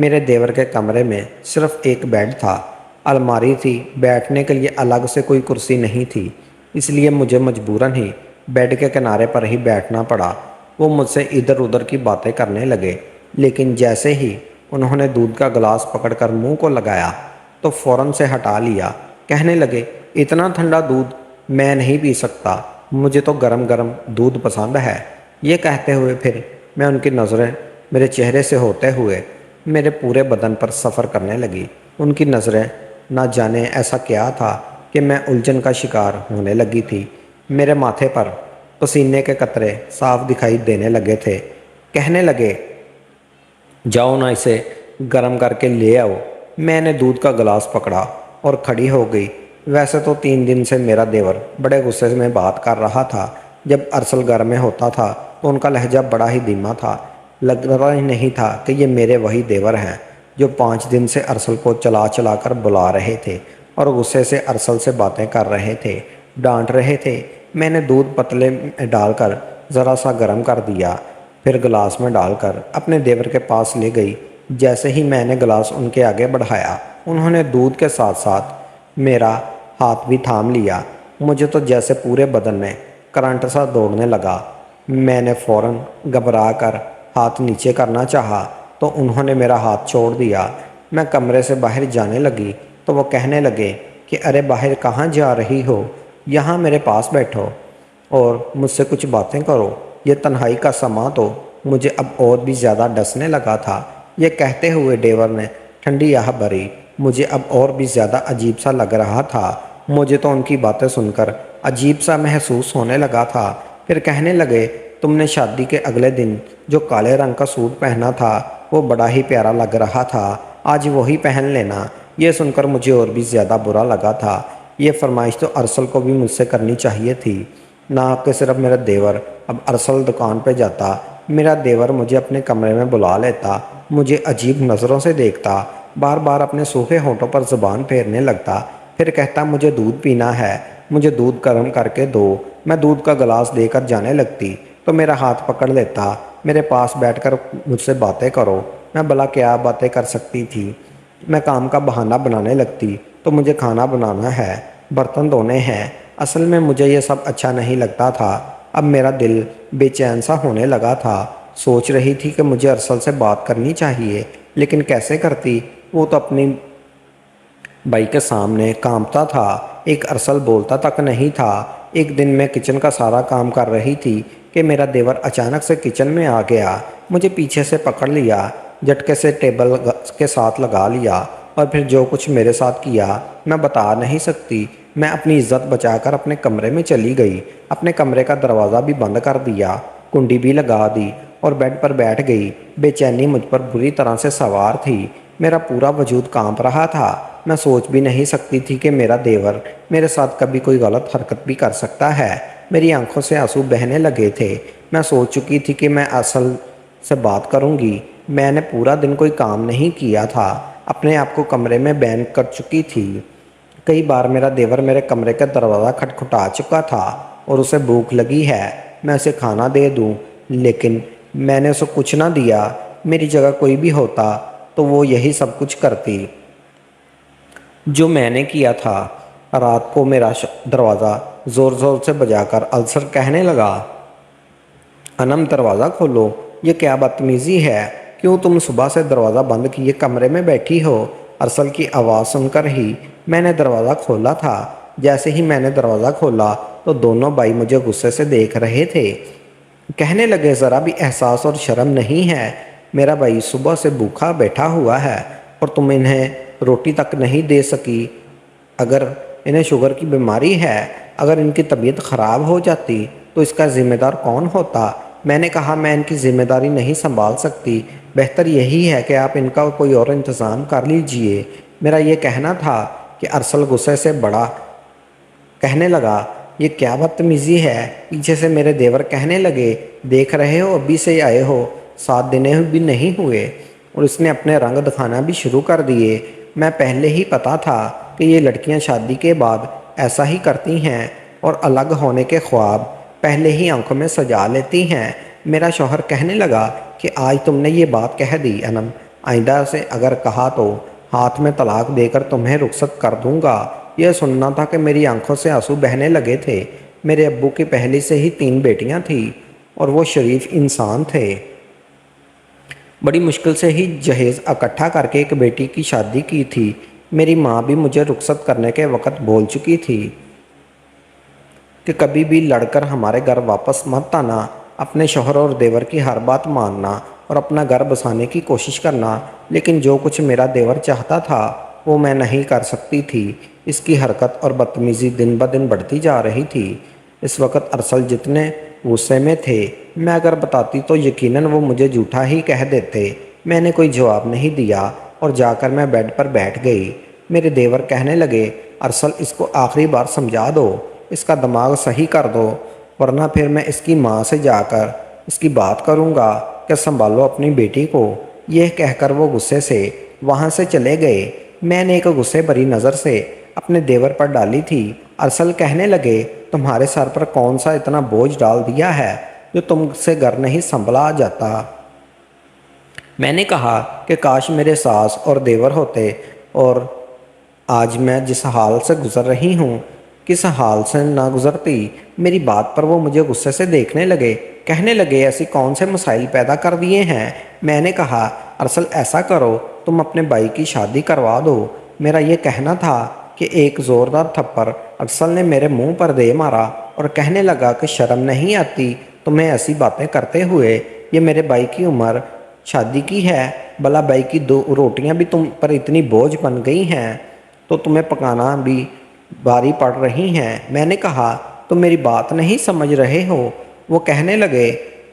میرے دیور کے کمرے میں صرف ایک بیڈ تھا، الماری تھی، بیٹھنے کے لیے الگ سے کوئی کرسی نہیں تھی، اس لیے مجھے مجبوراً ہی بیڈ کے کنارے پر ہی بیٹھنا پڑا۔ وہ مجھ سے ادھر ادھر کی باتیں کرنے لگے، لیکن جیسے ہی انہوں نے دودھ کا گلاس پکڑ کر منہ کو لگایا تو فوراً سے ہٹا لیا۔ کہنے لگے، اتنا ٹھنڈا دودھ میں نہیں پی سکتا، مجھے تو گرم گرم دودھ پسند ہے۔ یہ کہتے ہوئے پھر میں ان کی نظریں میرے چہرے سے ہوتے ہوئے میرے پورے بدن پر سفر کرنے لگی۔ ان کی نظریں نہ جانے ایسا کیا تھا کہ میں الجھن کا شکار ہونے لگی تھی۔ میرے ماتھے پر پسینے کے قطرے صاف دکھائی دینے لگے تھے۔ کہنے لگے، جاؤ نہ اسے گرم کر کے لے آؤ۔ میں نے دودھ کا گلاس پکڑا اور کھڑی ہو گئی۔ ویسے تو 3 دن سے میرا دیور بڑے غصے میں بات کر رہا تھا۔ جب ارسل گھر میں ہوتا تھا تو ان کا لہجہ بڑا ہی دھیما تھا، لگ رہا ہی نہیں تھا کہ یہ میرے وہی دیور ہیں جو 5 دن سے ارسل کو چلا چلا کر بلا رہے تھے اور غصے سے ارسل سے باتیں کر رہے تھے، ڈانٹ رہے تھے۔ میں نے دودھ پتلے میں ڈال کر ذرا سا گرم کر دیا، پھر گلاس میں ڈال کر اپنے دیور کے پاس لے گئی۔ جیسے ہی میں نے گلاس ان کے آگے بڑھایا، انہوں نے دودھ کے ساتھ ساتھ میرا ہاتھ بھی تھام لیا۔ مجھے تو جیسے پورے بدن میں کرنٹ سا دوڑنے لگا۔ میں نے فوراً گھبرا کر ہاتھ نیچے کرنا چاہا تو انہوں نے میرا ہاتھ چھوڑ دیا۔ میں کمرے سے باہر جانے لگی تو وہ کہنے لگے کہ ارے باہر کہاں جا رہی ہو، یہاں میرے پاس بیٹھو اور مجھ سے کچھ باتیں کرو۔ یہ تنہائی کا سماں تو مجھے اب اور بھی زیادہ ڈسنے لگا تھا۔ یہ کہتے ہوئے دیور نے ٹھنڈی آہ بھری۔ مجھے اب اور بھی زیادہ عجیب سا لگ رہا تھا۔ مجھے تو ان کی باتیں سن کر عجیب سا محسوس ہونے لگا تھا۔ پھر کہنے لگے، تم نے شادی کے اگلے دن جو کالے رنگ کا سوٹ پہنا تھا وہ بڑا ہی پیارا لگ رہا تھا، آج وہی پہن لینا۔ یہ سن کر مجھے اور بھی زیادہ برا لگا تھا۔ یہ فرمائش تو ارسل کو بھی مجھ سے کرنی چاہیے تھی، نہ کہ صرف میرا دیور۔ اب ارسل دکان پہ جاتا، میرا دیور مجھے اپنے کمرے میں بلا لیتا، مجھے عجیب نظروں سے دیکھتا، بار بار اپنے سوکھے ہونٹوں پر زبان پھیرنے لگتا، پھر کہتا مجھے دودھ پینا ہے، مجھے دودھ گرم کر کے دو۔ میں دودھ کا گلاس دے کر جانے لگتی تو میرا ہاتھ پکڑ لیتا، میرے پاس بیٹھ کر مجھ سے باتیں کرو۔ میں بھلا کیا باتیں کر سکتی تھی؟ میں کام کا بہانہ بنانے لگتی تو مجھے کھانا بنانا ہے، برتن دھونے ہیں۔ اصل میں مجھے یہ سب اچھا نہیں لگتا تھا۔ اب میرا دل بے چین سا ہونے لگا تھا۔ سوچ رہی تھی کہ مجھے ارسل سے بات کرنی چاہیے، لیکن کیسے کرتی؟ وہ تو اپنی بھائی کے سامنے کانپتا تھا، ایک ارسل بولتا تک نہیں تھا۔ ایک دن میں کچن کا سارا کام کر رہی تھی کہ میرا دیور اچانک سے کچن میں آ گیا، مجھے پیچھے سے پکڑ لیا، جھٹکے سے ٹیبل کے ساتھ لگا لیا اور پھر جو کچھ میرے ساتھ کیا میں بتا نہیں سکتی۔ میں اپنی عزت بچا کر اپنے کمرے میں چلی گئی، اپنے کمرے کا دروازہ بھی بند کر دیا، کنڈی بھی لگا دی اور بیڈ پر بیٹھ گئی۔ بے چینی مجھ پر بری طرح سے سوار تھی، میرا پورا وجود کانپ رہا تھا۔ میں سوچ بھی نہیں سکتی تھی کہ میرا دیور میرے ساتھ کبھی کوئی غلط حرکت بھی کر سکتا ہے۔ میری آنکھوں سے آنسو بہنے لگے تھے۔ میں سوچ چکی تھی کہ میں ارسل سے بات کروں گی۔ میں نے پورا دن کوئی کام نہیں کیا تھا، اپنے آپ کو کمرے میں بند کر چکی تھی۔ کئی بار میرا دیور میرے کمرے کا دروازہ کھٹکھٹا چکا تھا اور اسے بھوک لگی ہے، میں اسے کھانا دے دوں، لیکن میں نے اسے کچھ نہ دیا۔ میری جگہ کوئی بھی ہوتا تو وہ یہی سب کچھ کرتی جو میں نے کیا تھا۔ رات کو میرا دروازہ زور زور سے بجا کر ارسل کہنے لگا، انم دروازہ کھولو، یہ کیا بدتمیزی ہے؟ کیوں تم صبح سے دروازہ بند کیے کمرے میں بیٹھی ہو؟ ارسل کی آواز سن کر ہی میں نے دروازہ کھولا تھا۔ جیسے ہی میں نے دروازہ کھولا تو دونوں بھائی مجھے غصے سے دیکھ رہے تھے۔ کہنے لگے، ذرا بھی احساس اور شرم نہیں ہے؟ میرا بھائی صبح سے بھوکا بیٹھا ہوا ہے اور تم انہیں روٹی تک نہیں دے سکی۔ اگر انہیں شوگر کی بیماری ہے، اگر ان کی طبیعت خراب ہو جاتی تو اس کا ذمہ دار کون ہوتا؟ میں نے کہا، میں ان کی ذمہ داری نہیں سنبھال سکتی، بہتر یہی ہے کہ آپ ان کا کوئی اور انتظام کر لیجئے۔ میرا یہ کہنا تھا کہ ارسل غصے سے بڑا کہنے لگا، یہ کیا بدتمیزی ہے؟ پیچھے سے میرے دیور کہنے لگے، دیکھ رہے ہو ابھی سے آئے ہو، 7 دن بھی نہیں ہوئے اور اس نے اپنے رنگ دکھانا بھی شروع کر دیے۔ میں پہلے ہی پتا تھا کہ یہ لڑکیاں شادی کے بعد ایسا ہی کرتی ہیں اور الگ ہونے کے خواب پہلے ہی آنکھوں میں سجا لیتی ہیں۔ میرا شوہر کہنے لگا کہ آج تم نے یہ بات کہہ دی انم، آئندہ سے اگر کہا تو ہاتھ میں طلاق دے کر تمہیں رخصت کر دوں گا۔ یہ سننا تھا کہ میری آنکھوں سے آنسو بہنے لگے تھے۔ میرے ابو کی پہلے سے ہی 3 بیٹیاں تھیں اور وہ شریف انسان تھے۔ بڑی مشکل سے ہی جہیز اکٹھا کر کے ایک بیٹی کی شادی کی تھی۔ میری ماں بھی مجھے رخصت کرنے کے وقت بول چکی تھی کہ کبھی بھی لڑ کر ہمارے گھر واپس مت آنا، اپنے شوہر اور دیور کی ہر بات ماننا اور اپنا گھر بسانے کی کوشش کرنا۔ لیکن جو کچھ میرا دیور چاہتا تھا وہ میں نہیں کر سکتی تھی۔ اس کی حرکت اور بدتمیزی دن بدن بڑھتی جا رہی تھی۔ اس وقت ارسل جتنے غصے میں تھے، میں اگر بتاتی تو یقیناً وہ مجھے جھوٹا ہی کہہ دیتے۔ میں نے کوئی جواب نہیں دیا اور جا کر میں بیڈ پر بیٹھ گئی۔ میرے دیور کہنے لگے، ارسل اس کو آخری بار سمجھا دو، اس کا دماغ صحیح کر دو، ورنہ پھر میں اس کی ماں سے جا کر اس کی بات کروں گا کہ سنبھالو اپنی بیٹی کو۔ یہ کہہ کر وہ غصے سے وہاں سے چلے گئے۔ میں نے ایک غصے بھری نظر سے اپنے دیور پر ڈالی تھی۔ ارسل کہنے لگے، تمہارے سر پر کون سا اتنا بوجھ ڈال دیا ہے جو تم سے گھر نہیں سنبھلا جاتا؟ میں نے کہا کہ کاش میرے ساس اور دیور ہوتے، اور آج میں جس حال سے گزر رہی ہوں کس حال سے نہ گزرتی۔ میری بات پر وہ مجھے غصے سے دیکھنے لگے، کہنے لگے، ایسی کون سے مسائل پیدا کر دیے ہیں؟ میں نے کہا، ارسل ایسا کرو، تم اپنے بھائی کی شادی کروا دو۔ میرا یہ کہنا تھا کہ ایک زوردار تھپڑ ارسل نے میرے منہ پر دے مارا اور کہنے لگا کہ شرم نہیں آتی تمہیں ایسی باتیں کرتے ہوئے؟ یہ میرے بھائی کی عمر شادی کی ہے، بھلا بھائی کی 2 روٹیاں بھی تم پر اتنی بوجھ بن گئی ہیں تو تمہیں پکانا بھی باری پڑ رہی ہیں۔ میں نے کہا، تم میری بات نہیں سمجھ رہے ہو۔ وہ کہنے لگے،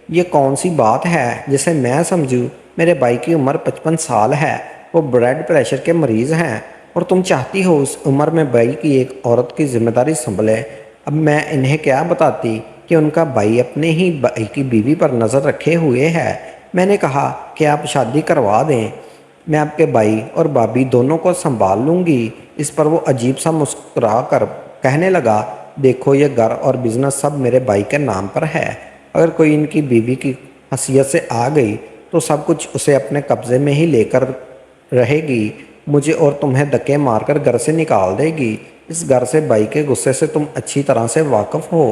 یہ کون سی بات ہے جسے میں سمجھوں؟ میرے بھائی کی عمر 55 سال ہے، وہ بلڈ پریشر کے مریض ہیں، اور تم چاہتی ہو اس عمر میں بھائی کی ایک عورت کی ذمہ داری سنبھلے؟ اب میں انہیں کیا بتاتی کہ ان کا بھائی اپنے ہی بھائی کی بیوی پر نظر رکھے ہوئے ہے۔ میں نے کہا کہ آپ شادی کروا دیں، میں آپ کے بھائی اور بھابھی دونوں کو سنبھال لوں گی۔ اس پر وہ عجیب سا مسکرا کر کہنے لگا، دیکھو یہ گھر اور بزنس سب میرے بھائی کے نام پر ہے۔ اگر کوئی ان کی بیوی کی حیثیت سے آ گئی تو سب کچھ اسے اپنے قبضے میں ہی لے کر رہے گی، مجھے اور تمہیں دھکے مار کر گھر سے نکال دے گی۔ اس گھر سے بھائی کے غصے سے تم اچھی طرح سے واقف ہو۔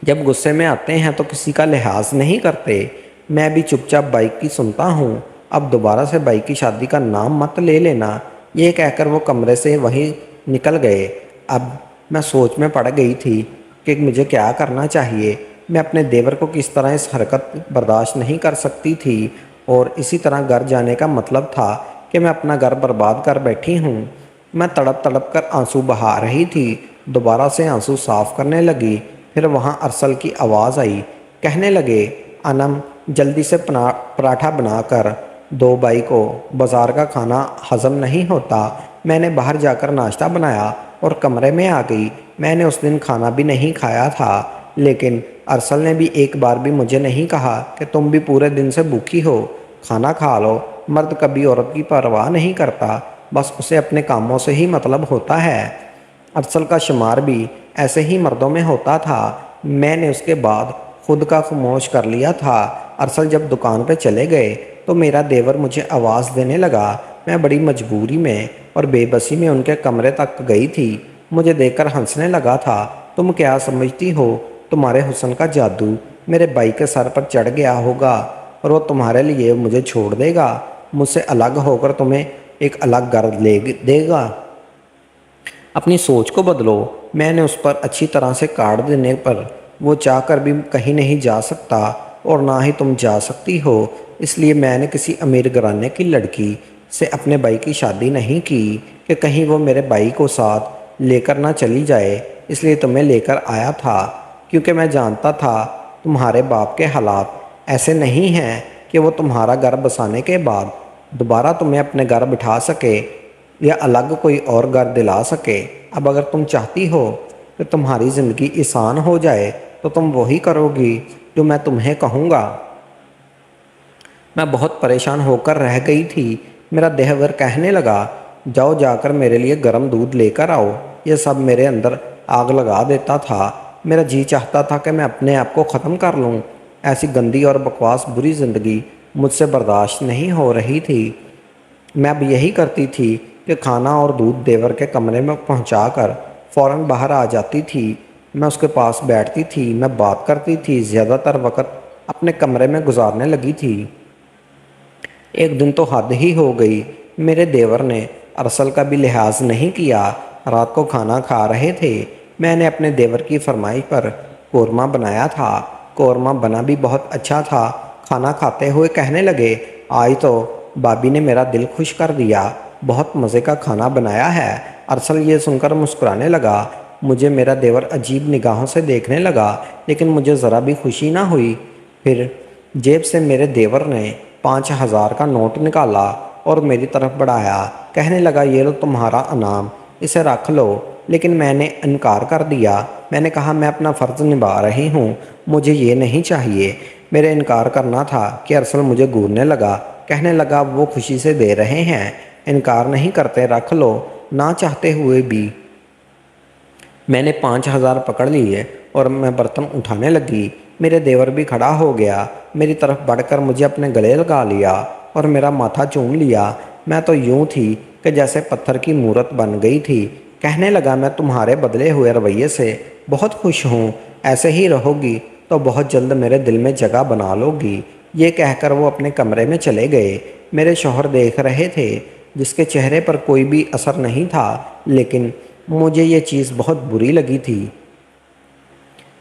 جب غصے میں آتے ہیں تو کسی کا لحاظ نہیں کرتے۔ میں بھی چپ چاپ بھائی کی سنتا ہوں۔ اب دوبارہ سے بھائی کی شادی کا نام مت لے لینا۔ یہ کہہ کر وہ کمرے سے وہیں نکل گئے۔ اب میں سوچ میں پڑ گئی تھی کہ مجھے کیا کرنا چاہیے۔ میں اپنے دیور کو کس طرح اس حرکت برداشت نہیں کر سکتی تھی، اور اسی طرح گھر جانے کا مطلب تھا کہ میں اپنا گھر برباد کر بیٹھی ہوں۔ میں تڑپ تڑپ کر آنسو بہا رہی تھی۔ دوبارہ سے آنسو صاف کرنے لگی۔ پھر وہاں ارسل کی آواز آئی، کہنے لگے، انم جلدی سے پراٹھا بنا کر دو، بھائی کو بازار کا کھانا ہضم نہیں ہوتا۔ میں نے باہر جا کر ناشتہ بنایا اور کمرے میں آ گئی۔ میں نے اس دن کھانا بھی نہیں کھایا تھا، لیکن ارسل نے بھی ایک بار بھی مجھے نہیں کہا کہ تم بھی پورے دن سے بھوکی ہو، کھانا کھا لو۔ مرد کبھی عورت کی پرواہ نہیں کرتا، بس اسے اپنے کاموں سے ہی مطلب ہوتا ہے۔ ارسل کا شمار بھی ایسے ہی مردوں میں ہوتا تھا۔ میں نے اس کے بعد خود کا خاموش کر لیا تھا۔ ارسل جب دکان پہ چلے گئے تو میرا دیور مجھے آواز دینے لگا۔ میں بڑی مجبوری میں اور بے بسی میں ان کے کمرے تک گئی تھی۔ مجھے دیکھ کر ہنسنے لگا تھا۔ تم کیا سمجھتی ہو تمہارے حسن کا جادو میرے بھائی کے سر پر چڑھ گیا ہوگا اور وہ تمہارے لیے مجھے چھوڑ دے گا، مجھ سے الگ ہو کر تمہیں ایک الگ گھر لے دے گا؟ اپنی سوچ کو بدلو۔ میں نے اس پر اچھی طرح سے کاٹ دینے پر وہ چاہ کر بھی کہیں نہیں جا سکتا، اور نہ ہی تم جا سکتی ہو۔ اس لیے میں نے کسی امیر گھرانے کی لڑکی سے اپنے بھائی کی شادی نہیں کی کہ کہیں وہ میرے بھائی کو ساتھ لے کر نہ چلی جائے۔ اس لیے تمہیں لے کر آیا تھا، کیونکہ میں جانتا تھا تمہارے باپ کے حالات ایسے نہیں ہیں کہ وہ تمہارا گھر بسانے کے بعد دوبارہ تمہیں اپنے گھر بٹھا سکے یا الگ کوئی اور گھر دلا سکے۔ اب اگر تم چاہتی ہو کہ تمہاری زندگی آسان ہو جائے تو تم وہی کرو گی جو میں تمہیں کہوں گا۔ میں بہت پریشان ہو کر رہ گئی تھی۔ میرا دیور کہنے لگا، جاؤ جا کر میرے لیے گرم دودھ لے کر آؤ۔ یہ سب میرے اندر آگ لگا دیتا تھا۔ میرا جی چاہتا تھا کہ میں اپنے آپ کو ختم کر لوں۔ ایسی گندی اور بکواس بری زندگی مجھ سے برداشت نہیں ہو رہی تھی۔ میں اب یہی کرتی تھی کہ کھانا اور دودھ دیور کے کمرے میں پہنچا کر فوراً باہر آ جاتی تھی۔ میں اس کے پاس بیٹھتی تھی، میں بات کرتی تھی، زیادہ تر وقت اپنے کمرے میں گزارنے لگی تھی۔ ایک دن تو حد ہی ہو گئی، میرے دیور نے ارسل کا بھی لحاظ نہیں کیا۔ رات کو کھانا کھا رہے تھے، میں نے اپنے دیور کی فرمائش پر قورمہ بنایا تھا۔ قورمہ بنا بھی بہت اچھا تھا۔ کھانا کھاتے ہوئے کہنے لگے، آج تو بابی نے میرا دل خوش کر دیا، بہت مزے کا کھانا بنایا ہے۔ ارسل یہ سن کر مسکرانے لگا۔ مجھے میرا دیور عجیب نگاہوں سے دیکھنے لگا، لیکن مجھے ذرا بھی خوشی نہ ہوئی۔ پھر جیب سے میرے دیور نے 5,000 کا نوٹ نکالا اور میری طرف بڑھایا، کہنے لگا، یہ لو تمہارا انعام، اسے رکھ لو۔ لیکن میں نے انکار کر دیا۔ میں نے کہا، میں اپنا فرض نبھا رہی ہوں، مجھے یہ نہیں چاہیے۔ میرے انکار کرنا تھا کہ ارسل مجھے گھورنے لگا، کہنے لگا، وہ خوشی سے دے رہے ہیں، انکار نہیں کرتے، رکھ لو۔ نہ چاہتے ہوئے بھی میں نے 5,000 پکڑ لیے اور میں برتن اٹھانے لگی۔ میرے دیور بھی کھڑا ہو گیا، میری طرف بڑھ کر مجھے اپنے گلے لگا لیا اور میرا ماتھا چوم لیا۔ میں تو یوں تھی کہ جیسے پتھر کی مورت بن گئی تھی۔ کہنے لگا، میں تمہارے بدلے ہوئے رویے سے بہت خوش ہوں، ایسے ہی رہو گی تو بہت جلد میرے دل میں جگہ بنا لو گی۔ یہ کہہ کر وہ اپنے کمرے میں چلے گئے۔ میرے شوہر دیکھ رہے تھے، جس کے چہرے پر کوئی بھی اثر نہیں تھا، لیکن مجھے یہ چیز بہت بری لگی تھی۔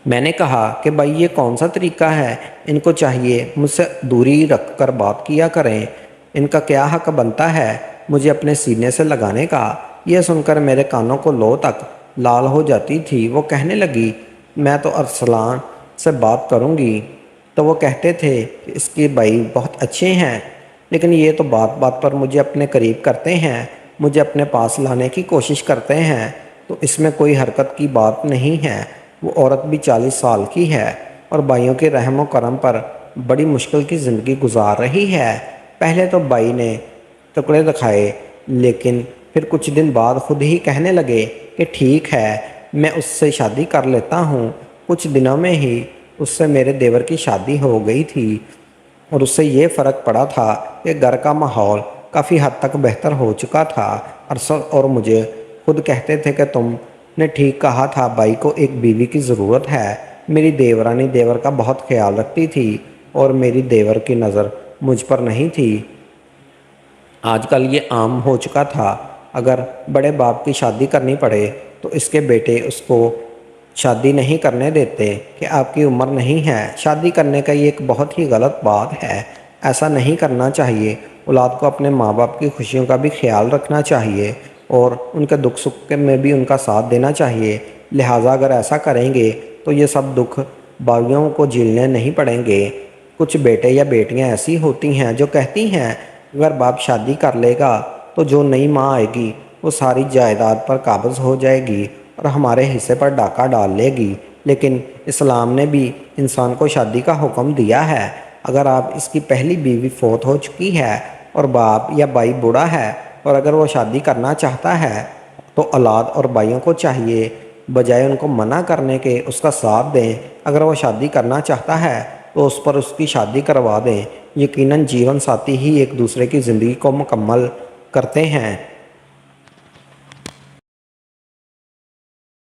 میں نے کہا کہ بھائی، یہ کون سا طریقہ ہے؟ ان کو چاہیے مجھ سے دوری رکھ کر بات کیا کریں۔ ان کا کیا حق بنتا ہے مجھے اپنے سینے سے لگانے کا؟ یہ سن کر میرے کانوں کو لو تک لال ہو جاتی تھی۔ وہ کہنے لگی، میں تو ارسلان سے بات کروں گی، تو وہ کہتے تھے کہ اس کے بھائی بہت اچھے ہیں، لیکن یہ تو بات بات پر مجھے اپنے قریب کرتے ہیں، مجھے اپنے پاس لانے کی کوشش کرتے ہیں، تو اس میں کوئی حرکت کی بات نہیں ہے۔ وہ عورت بھی 40 سال کی ہے اور بھائیوں کے رحم و کرم پر بڑی مشکل کی زندگی گزار رہی ہے۔ پہلے تو بھائی نے ٹکڑے دکھائے، لیکن پھر کچھ دن بعد خود ہی کہنے لگے کہ ٹھیک ہے، میں اس سے شادی کر لیتا ہوں۔ کچھ دنوں میں ہی اس سے میرے دیور کی شادی ہو گئی تھی اور اس سے یہ فرق پڑا تھا کہ گھر کا ماحول کافی حد تک بہتر ہو چکا تھا۔ ارسل اور مجھے خود کہتے تھے کہ تم نے ٹھیک کہا تھا، بھائی کو ایک بیوی کی ضرورت ہے۔ میری دیورانی دیور کا بہت خیال رکھتی تھی اور میری دیور کی نظر مجھ پر نہیں تھی۔ آج کل یہ عام ہو چکا تھا، اگر بڑے باپ کی شادی کرنی پڑے تو اس کے بیٹے اس کو شادی نہیں کرنے دیتے کہ آپ کی عمر نہیں ہے۔ شادی کرنے کا یہ ایک بہت ہی غلط بات ہے، ایسا نہیں کرنا چاہیے۔ اولاد کو اپنے ماں باپ کی خوشیوں کا بھی خیال رکھنا چاہیے اور ان کے دکھ سکھ میں بھی ان کا ساتھ دینا چاہیے۔ لہٰذا اگر ایسا کریں گے تو یہ سب دکھ باغیوں کو جھیلنے نہیں پڑیں گے۔ کچھ بیٹے یا بیٹیاں ایسی ہوتی ہیں جو کہتی ہیں، اگر باپ شادی کر لے گا تو جو نئی ماں آئے گی وہ ساری جائیداد پر قابض ہو جائے گی اور ہمارے حصے پر ڈاکہ ڈال لے گی۔ لیکن اسلام نے بھی انسان کو شادی کا حکم دیا ہے۔ اگر آپ اس کی پہلی بیوی فوت ہو چکی ہے اور باپ یا بھائی بوڑھا ہے اور اگر وہ شادی کرنا چاہتا ہے تو اولاد اور بھائیوں کو چاہیے بجائے ان کو منع کرنے کے اس کا ساتھ دیں۔ اگر وہ شادی کرنا چاہتا ہے تو اس پر اس کی شادی کروا دیں۔ یقیناً جیون ساتھی ہی ایک دوسرے کی زندگی کو مکمل کرتے ہیں۔